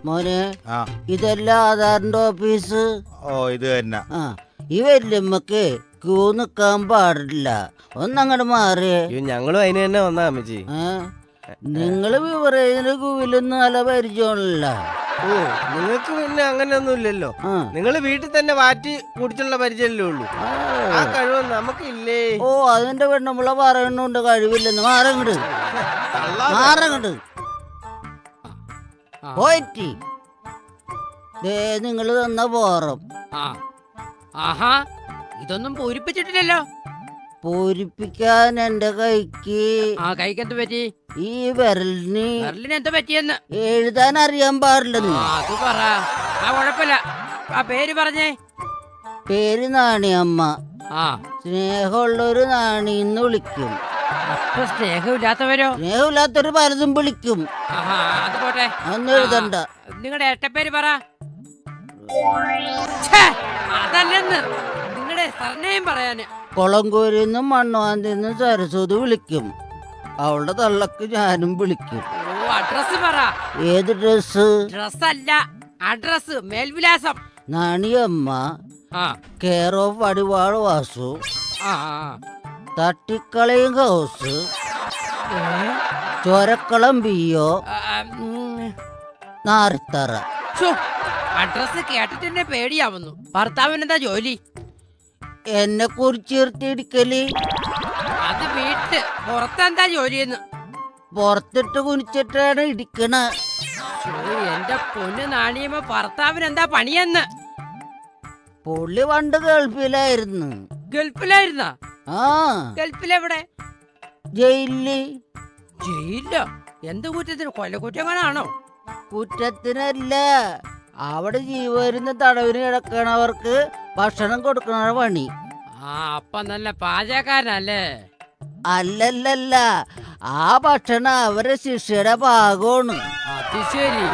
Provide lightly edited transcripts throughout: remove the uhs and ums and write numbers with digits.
മോനെ, ആ ഇതല്ല ആധാറിന്റെ ഓഫീസ്. ഓ ഇത് തന്നെ. ആ, ഈ വല്യമ്മക്ക് ക്യൂ നിക്കാൻ പാടില്ല. ഒന്നങ്ങോട്ട് മാറിയേ. ഞങ്ങളും അതിന് തന്നെ വന്നാ അമ്മച്ചി. നിങ്ങള് വിവരേജിന്റെ ക്യൂവിലൊന്നും നല്ല പരിചയമില്ല. ഓ, നിങ്ങൾക്ക് പിന്നെ അങ്ങനെയൊന്നും ഇല്ലല്ലോ. നിങ്ങൾ വീട്ടിൽ തന്നെ വാറ്റി കുടിച്ചുള്ള പരിചയമല്ലേ ഉള്ളൂ. ആ കഴിവ് നമുക്കില്ലേ? ഓ, അതിന്റെ പെണ്ണുമ്പള പറയണുണ്ട് കഴിവില്ലെന്ന്. മാറങ്ങട് മാറങ്ങട് പോയിട്ട് നിങ്ങള് തന്ന പോറും. ആഹാ, ഇതൊന്നും പൂരിപ്പിച്ചിട്ടില്ലല്ലോ. പൂരിപ്പിക്കാൻ എന്റെ കൈക്ക് കൈക്ക് എന്ത് പറ്റി? ഈ വിരലിന് എന്താ പറ്റിയെന്ന് എഴുതാൻ അറിയാൻ പാടില്ലെന്ന്. അത് പറ. കുഴപ്പമില്ല, ആ പേര് പറഞ്ഞേ. പേര് നാണിയമ്മ. ആ, സ്നേഹമുള്ളൊരു നാണിന്ന് വിളിക്കും. അപ്പൊ സ്നേഹമില്ലാത്തവരോ? സ്നേഹമില്ലാത്തൊരു പലതും വിളിക്കും. അത് പോട്ടെ, അന്ന് എഴുതണ്ട. നിങ്ങളുടെ ഏട്ടപ്പേര് പറ. അതല്ലെന്ന്, നിങ്ങളുടെ സർനെയിം പറയാന്. കൊളങ്കൂരിന്നും മണ്ണുവാന്തിന്നും സരസ്വതി വിളിക്കും. അവളുടെ തള്ളക്ക് ഞാനും വിളിക്കും. അഡ്രസ് പറ. ഏത് ഡ്രസ്? ഡ്രസ് അല്ല, അഡ്രസ്, മേൽവിലാസം. നാണിയമ്മ, കെയർ ഓഫ് വടിവാൾ വാസു, തട്ടിക്കളയും ഹൗസ്, ചൊരക്കളം ബിയോ, നാറിത്തറ. അഡ്രസ് കേട്ടിട്ട് തന്നെ പേടിയാവുന്നു. ഭർത്താവിനെന്താ ജോലി? എന്നെ കുറിച്ചിർത്തിടിക്കല്. അത് വീട്ട് പുറത്തെന്താ ജോലിയെന്ന്? പുറത്തിട്ട് കുനിച്ചിട്ടാണ് ഇടിക്കണ. എന്റെ പൊന്ന് നാണിയമ്മ, ഭർത്താവിനെന്താ പണിയെന്ന്? പുള്ളി പണ്ട് ഗൾഫിലായിരുന്നു. ഗൾഫിലായിരുന്ന? ആ, ഗൾഫിലെവിടെ? ജയിലില്. ജയിലിലോ? എന്ത് കുറ്റത്തിന്? കൊലക്കുറ്റങ്ങളാണോ? കുറ്റത്തിനല്ല, അവിടെ ജീവരുന്ന തടവിന് കിടക്കണവർക്ക് ഭക്ഷണം കൊടുക്കണ പണി. അപ്പൊ നല്ല പാചകക്കാരനല്ലേ? അല്ലല്ലല്ല, ആ ഭക്ഷണം അവരെ ശിക്ഷയുടെ ഭാഗമാണ്. അത് ശരി.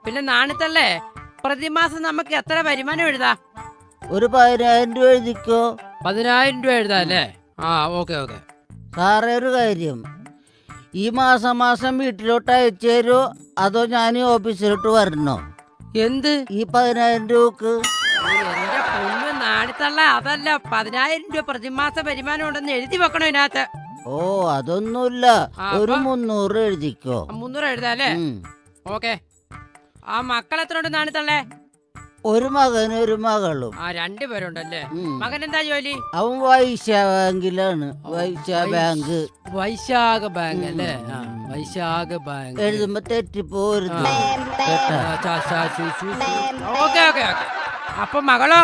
പിന്നെ നാണിത്തല്ലേ, പ്രതിമാസം നമുക്ക് എത്ര വരുമാനം എഴുതാ? ഒരു 10,000 രൂപ എഴുതിക്കോ. 10,000 രൂപ എഴുതാ അല്ലേ? Okay okay. സാറേ, ഒരു കാര്യം, ഈ മാസം വീട്ടിലോട്ട് അയച്ചു തരുമോ അതോ ഞാൻ ഈ ഓഫീസിലോട്ട് വരണോ? എന്ത്? ഈ 10,000 രൂപക്ക്. എന്റെ പൊന്ന് നാണിത്തള്ള, അതല്ല, 10,000 രൂപ പ്രതിമാസ വരുമാനം ഉണ്ടെന്ന് എഴുതി വെക്കണോ ഇതിനകത്ത്? ഓ, അതൊന്നുമില്ല, ഒരു 300 എഴുതിക്കോ. 300 എഴുതാ അല്ലേ? ഓക്കെ. ആ മക്കൾ എത്ര ഉണ്ട് നാണിത്തള്ളേ? ഒരു മകനും ഒരു മകളും. 2 പേരുണ്ടല്ലേ. മകൻ എന്താ ജോലി? അവൻ വൈശ്യ ബാങ്കിലാണ്. വൈശ്യ ബാങ്ക്. വൈശാഖ ബാങ്ക് അല്ലേ? വൈശാഖ ബാങ്ക്. എഴുതുമ്പോ തെറ്റിപ്പോരുത്. Okay okay okay. അപ്പൊ മകളോ?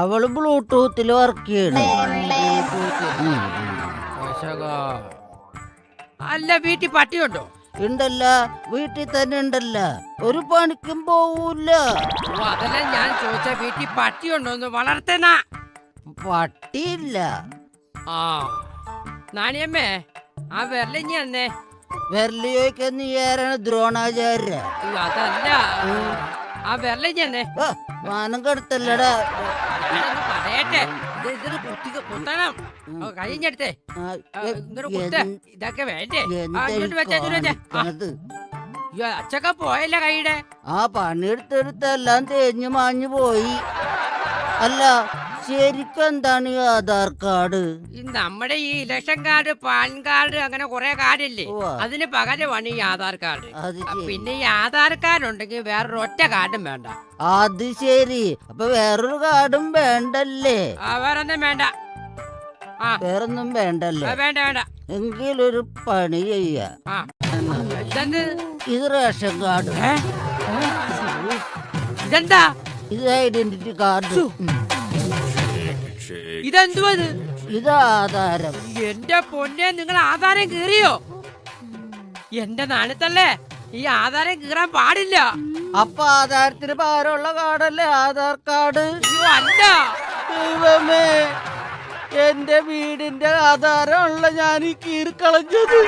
അവള് ബ്ലൂടൂത്തിൽ വർക്ക് ചെയ്യണം. അല്ല, വീട്ടിൽ പട്ടിയുണ്ടോ? ഉണ്ടല്ല, വീട്ടിൽ തന്നെ ഉണ്ടല്ല, ഒരു പണിക്കും പോവൂല. അതല്ല ഞാൻ ചോദിച്ച, വീട്ടിൽ പട്ടിയുണ്ടോന്ന് വളർത്തുന്ന? പട്ടിയില്ല. നാണിയമ്മേ, ആ വിരലിഞ്ഞി അന്നേ. വിരല് ചോദിക്കാൻ നീ ആരാണ്? ദ്രോണാചാര്യ? അതല്ല, ആ വിരലിഞ്ഞി അന്നേ. മാനം കെടുത്തല്ലടാ. പറയട്ടെ, കുത്തണം. കഴിഞ്ഞെടുത്തേ. ഇതൊക്കെ വേണ്ടേ? അച്ചക്ക പോയല്ല കൈയുടെ. ആ, പണിയെടുത്തെടുത്തെല്ലാം തേഞ്ഞു മാഞ്ഞു പോയി. അല്ല, ശരിക്കും എന്താണ് ഈ ആധാർ കാർഡ്? നമ്മുടെ ഈ ഇലക്ഷൻ കാർഡ്, പാൻ കാർഡ്, അങ്ങനെ കുറെ കാർഡില്ലേ, അതിന് പകരമാണ് ഈ ആധാർ കാർഡ്. പിന്നെ ഈ ആധാർ കാർഡ് ഉണ്ടെങ്കിൽ വേറൊരു ഒറ്റ കാർഡും വേണ്ട. അത് ശരി, അപ്പൊ വേറൊരു കാർഡും വേണ്ടല്ലേ? വേറൊന്നും വേണ്ട. വേറൊന്നും വേണ്ടല്ലേ? വേണ്ട വേണ്ട. എങ്കിലൊരു പണി ചെയ്യാ. ഇത് റേഷൻ കാർഡ്. ഇതെന്താ? ഇത് ഐഡന്റിറ്റി കാർഡ്. ഇതെന്തുവാ? ഇത് ആധാരം. എന്റെ പൊന്നെ, നിങ്ങൾ ആധാരം കീറിയോ? എന്റെ നാണിത്തല്ലേ, ഈ ആധാരം കീറാൻ പാടില്ല. അപ്പൊ ആധാരത്തിന് പകരമുള്ള കാർഡല്ലേ ആധാർ കാർഡ്? അല്ല. ദൈവമേ, എന്റെ വീടിന്റെ ആധാരമുള്ള ഞാൻ ഈ കീറിക്കളഞ്ഞത്.